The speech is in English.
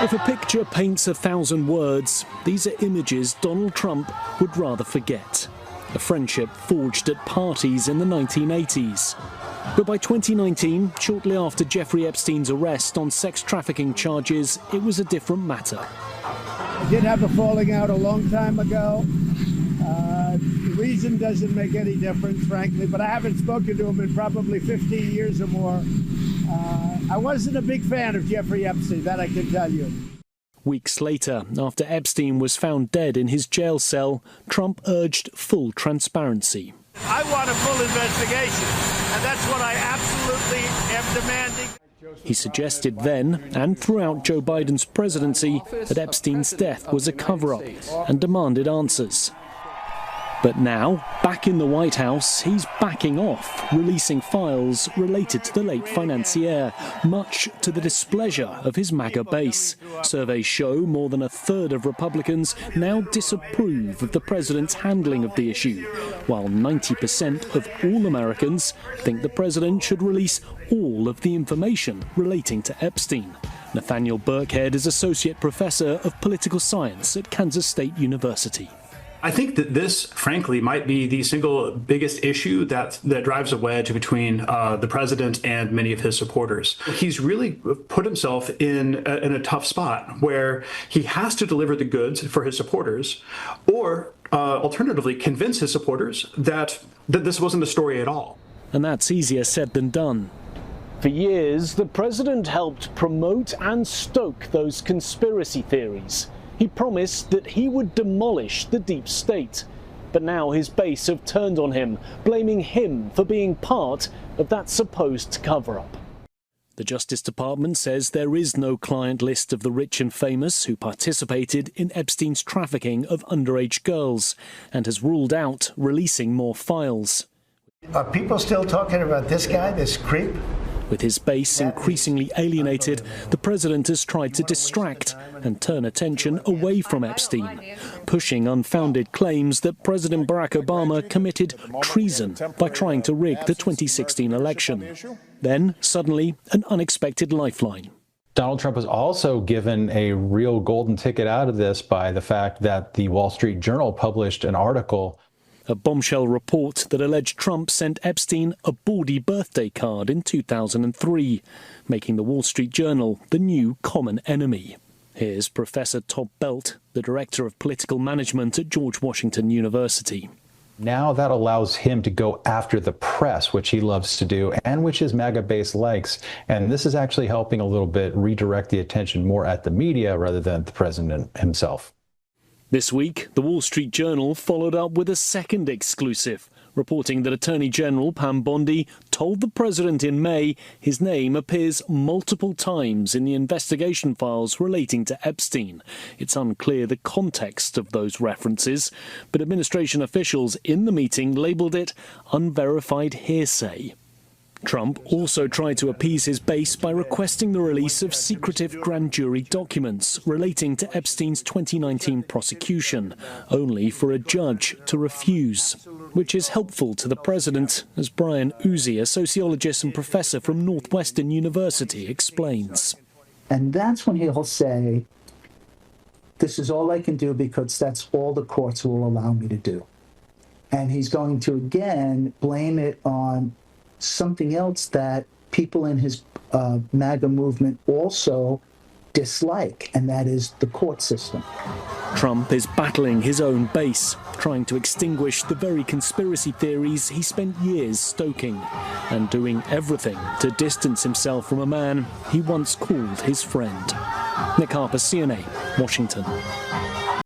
If a picture paints 1,000 words, these are images Donald Trump would rather forget. A friendship forged at parties in the 1980s. But by 2019, shortly after Jeffrey Epstein's arrest on sex trafficking charges, it was a different matter. I did have a falling out a long time ago. The reason doesn't make any difference, frankly, but I haven't spoken to him in probably 15 years or more. I wasn't a big fan of Jeffrey Epstein, that I can tell you. Weeks later, after Epstein was found dead in his jail cell, Trump urged full transparency. I want a full investigation, and that's what I absolutely am demanding. He suggested then, and throughout Joe Biden's presidency, that Epstein's death was a cover-up and demanded answers. But now, back in the White House, he's backing off, releasing files related to the late financier, much to the displeasure of his MAGA base. Surveys show more than a third of Republicans now disapprove of the president's handling of the issue, while 90% of all Americans think the president should release all of the information relating to Epstein. Nathaniel Burkhead is Associate Professor of Political Science at Kansas State University. I think that this, frankly, might be the single biggest issue that drives a wedge between the president and many of his supporters. He's really put himself in a tough spot where he has to deliver the goods for his supporters, or alternatively, convince his supporters that this wasn't a story at all. And that's easier said than done. For years, the president helped promote and stoke those conspiracy theories. He promised that he would demolish the deep state. But now his base have turned on him, blaming him for being part of that supposed cover-up. The Justice Department says there is no client list of the rich and famous who participated in Epstein's trafficking of underage girls, and has ruled out releasing more files. Are people still talking about this guy, this creep? With his base increasingly alienated, the president has tried to distract and turn attention away from Epstein, pushing unfounded claims that President Barack Obama committed treason by trying to rig the 2016 election. Then, suddenly, an unexpected lifeline. Donald Trump was also given a real golden ticket out of this by the fact that the Wall Street Journal published an article. A bombshell report that alleged Trump sent Epstein a bawdy birthday card in 2003, making the Wall Street Journal the new common enemy. Here's Professor Todd Belt, the Director of Political Management at George Washington University. Now that allows him to go after the press, which he loves to do, and which his MAGA base likes. And this is actually helping a little bit redirect the attention more at the media rather than the president himself. This week, the Wall Street Journal followed up with a second exclusive, reporting that Attorney General Pam Bondi told the president in May his name appears multiple times in the investigation files relating to Epstein. It's unclear the context of those references, but administration officials in the meeting labelled it unverified hearsay. Trump also tried to appease his base by requesting the release of secretive grand jury documents relating to Epstein's 2019 prosecution, only for a judge to refuse, which is helpful to the president, as Brian Uzi, a sociologist and professor from Northwestern University, explains. And that's when he'll say, this is all I can do because that's all the courts will allow me to do. And he's going to, again, blame it on something else that people in his MAGA movement also dislike, and that is the court system. Trump is battling his own base, trying to extinguish the very conspiracy theories he spent years stoking, and doing everything to distance himself from a man he once called his friend. Nick Harper, CNA, Washington.